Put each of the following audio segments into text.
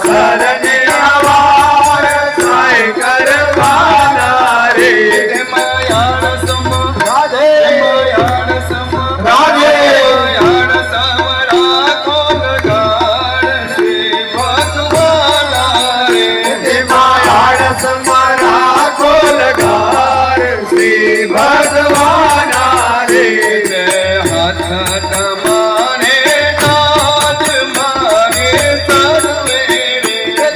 ધરને આવાર સાય કરવાના રે માયાણ સમ રાધે માયાણ સમ રાધે માયાણ સમ રાખો લગાડ શ્રી ભગવાના રે માયાણ સમારા ખોલગાર શ્રી ભગવાના રે હાથ તમારે નાદ મારે સર્વે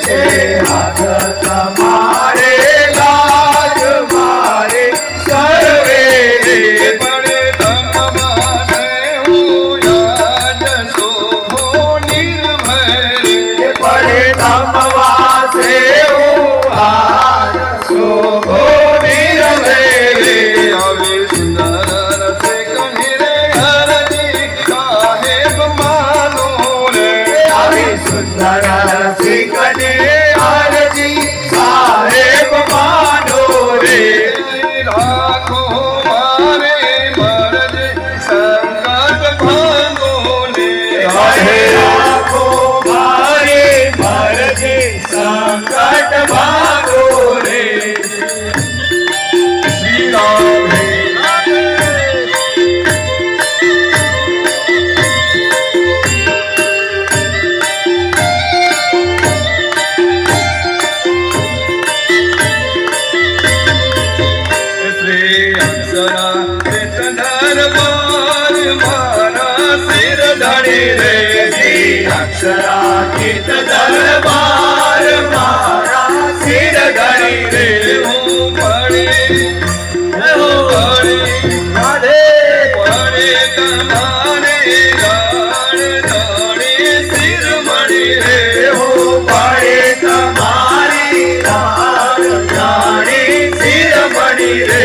છે હાથ તમારે લાજ મારે સર્વે રે પડે તમારે હું યાદ શોભો નિર્ભય પડે તમવાસે આજ શોભો નિર્ભય રે આવે સુંદર રસે કહીરે હરજી સાહેબ માનો રે આવી સુંદર રસિકને અરજી સાહેબ માનો રે રાખો મારે મરજ સંકટ ભાંગો ને હરે રાખો મારે મરજે સંકટ ભાગો રે શ્રી રામ શ્રી અક્ષરા દરબાર મારા સિર ધણી રે શ્રી અક્ષરાતીત દરબાર મારા સિર ધણી રે હું પડે રાધે પડે તમારે ગાળ ધણી શિર મણી રે હો પડે તમારી રાત જાણી શિરમણી રે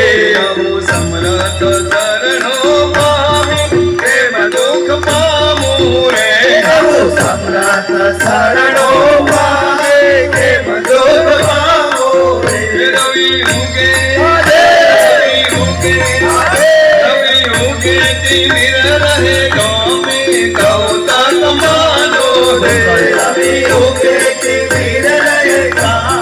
હું સમરથ ચરણો પામી પ્રેમ દુઃખ પામું રે પ્રભુ સમ્રાટ શરણો પામે કેમ દુઃખ પામો રે રવિ ઉગે રાધે રવિ ઉગે રવિ ઉગે તીર રહે ગામે ગૌતમ માનો રે રવિ ઉગે તીર રહેગા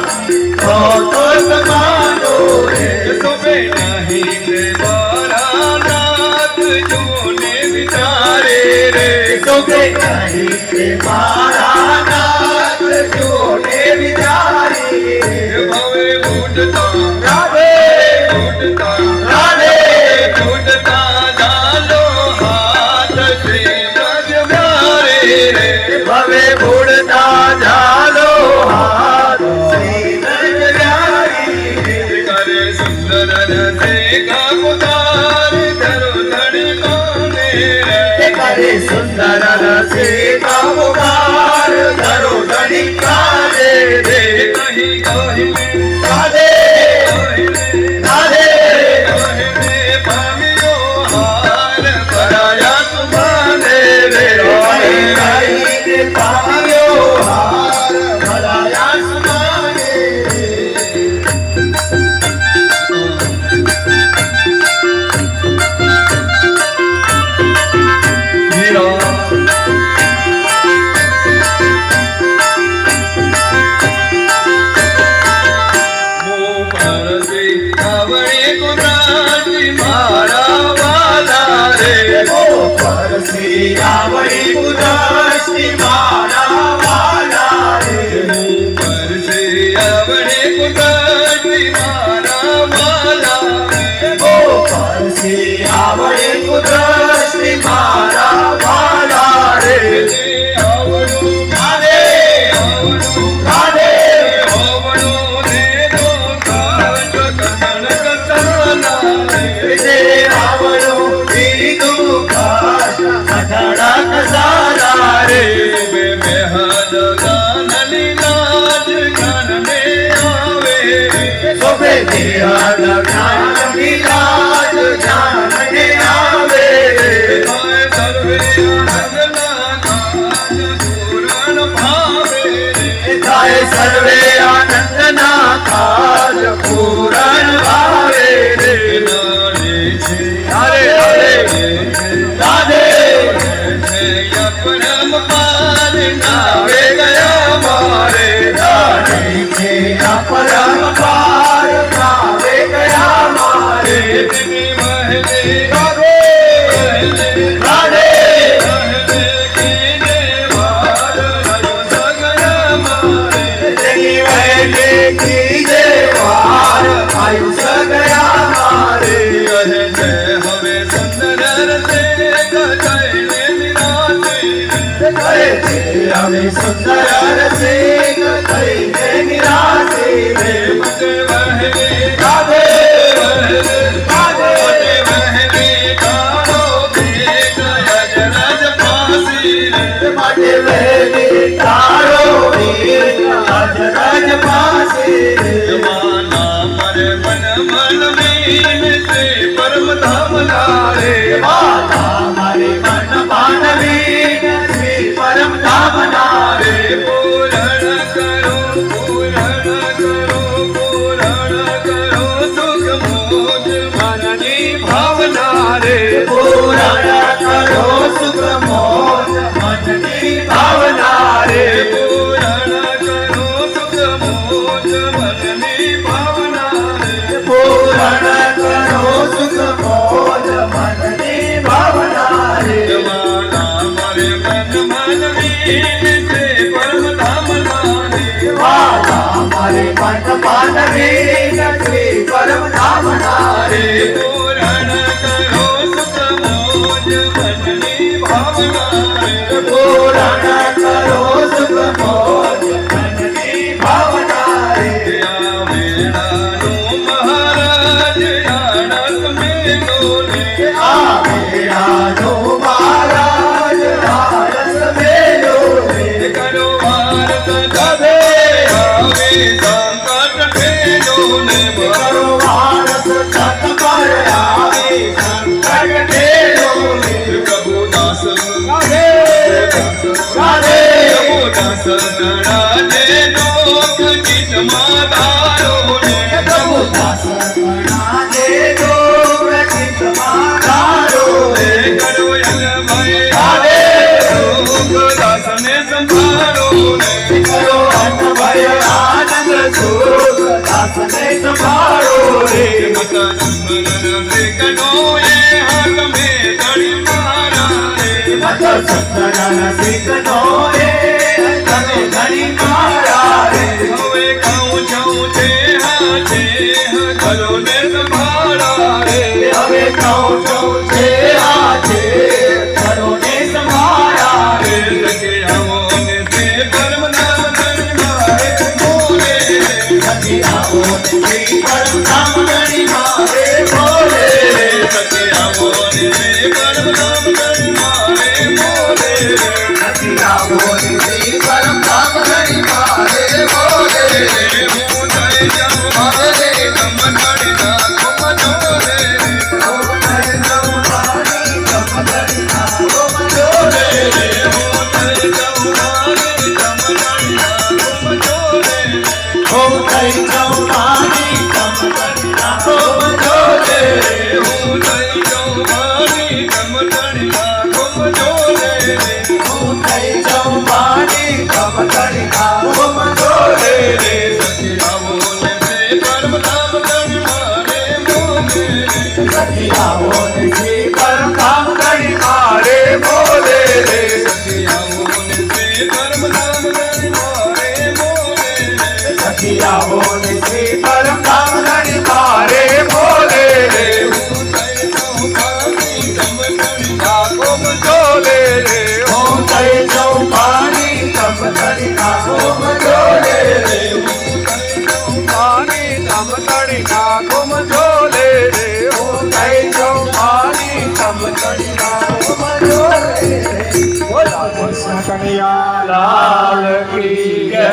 તો તમારો રે સોબે નહીં રે મારા નાથ જોને વિચારે રે સોગે નહીં કે મારા નાથ જોને વિચારી ભવે ઉડતા રાધે ઉડતા રાધે ઉડતા ચાલો હાથ શ્રી બ્રજ મારે રે ભવે ભૂડતા જાલો હાથ શ્રી નરનારી કરે સુંદર રસે ગામદાર ધરો ધડ કોને રે કરે સુંદર રસે કામકાર ધરો ધડિકારે રે કહી કહી રાધે રાધે પામ્યો હાર ભરાયા તુમાને રે રાઈ પામ્યો હાર ભલાયા સુમાને પરસી આવડી કુદરતી મારા વાલા રે પરસી આવડી કુદરતી મારા વાલા રે રાધે રાધે રે આવડો દીધું કાશ અઢળક સારા રે સોબે નિરાળ જ્ઞાન વિલાજ જ્ઞાન ને આવે થાય સર્વે આનંદ ના કાજ પૂરણ ભાવે રે હરે હરે રાધે પરમ પાર નાવે ગયા મારે બોલે સુંદર રસિક થઈને નિરાશી રે મતે વહેવે રાધે વહેવે રાધે વહેવે તારો ભેટ અજરજ ફાંસી રે માટે વહેલી તારો વીર અજરજ ફાંસી રે માના મરે મન મન મીન સે પરમ ધામ લારે માતા મારી મન માનવી શ્રી પરમ ધામ નારે પૂરણ કરો પૂરણ કરો પૂરણ કરો સુખ મોજ મનની ભાવના રે પૂરણ કરો સુખ મોજ મનની ભાવના રે પૂરણ કરો સુખ મોજ મનની ભાવના રે પૂરણ કરો સુખ મોજ મનની ભાવના રે માના મરે મન મન મીન સે પરમ ધામ લારે માતા મારી મન માનવી શ્રી પરમ ધામ નારે પૂરણ કરો સુખ મોજ મનની ભાવના રે પૂરણ કરો સુખ મોજ મનની ભાવના રે આ વેળાનો મહારાજ આળસ મેલો રે આ મેળાનો મહારાજ આળસ મેલો રે કરો વાર સદે આવે સંકટ ઠેલો ને કરો વારસ સત પર આવે સંકટ ઠેલો રે પ્રભુ દાસ રાધે રાધે દાસ ગણા જે લોક ગીતમાં ધારો ને પ્રભુ દાસ ગણા દે દોર ચિત મારો રે કરો ભાઈ રાધે દાસને સંભાળો ને કરો અન્ન ભય આનંદ સુખ દાસને સંભાળો રે મતા સુંદર સે કનો એ હાથ મે તળી મારા રે મત સુંદર સિકનો રે તને ઘણી મારા રે હવે કહું છું છે હાથે કરો ને સંભાળા રે હવે કહું છું છે આજે કરો ને સંભાળા રે સકે આવો ને તે પરમ નામ ધન મારે બોલે સખી આવો ને શ્રી પરમ ધામ ધણી મારે બોલે સકે આવો ને તે પરમ નામ ધન મારે બોલે સખી આવો ને શ્રી પરમ ધામ ધણી મારે બોલે હું થઈ જાઉં મારે કમ ઠાડી નાખો મજોરે ઓમ જય જવાની કમ ધણી નાખો મજોરે હું થઈ જાઉં મારે કમ ઠાડી નાખો મજોરે ઓમ જય જવાની કમ ધણી નાખો મજોરે હું થઈ જાઉં મારી કમ ઠાડી નાખો મજોરે હું થઈ જાઉં પાણી કમ ધણી નાખો મજોરે સખી આવો ને તે પરમ નામ ધન મારે બોલે સખી આવો ને શ્રી પરમ ધામ ધણી મારે બોલે સખી આવો ને તે પરમ નામ ધન મારે બોલે સખી આવો ને શ્રી પરમ ધામ ધણી મારે બોલે હું થઈ જાઉં મારી કમ ઠાડી નાખો મજોરે હું થઈ જાઉં પાણી કમ ધણી નાખો મજોરે પાણી કમ ઠાડી નાખો મજોરે હું થઈ જાઉં પાણી કમ ધણી નાખો મજોરે બોલા કૃષ્ણ કનૈયા લાલ કી જય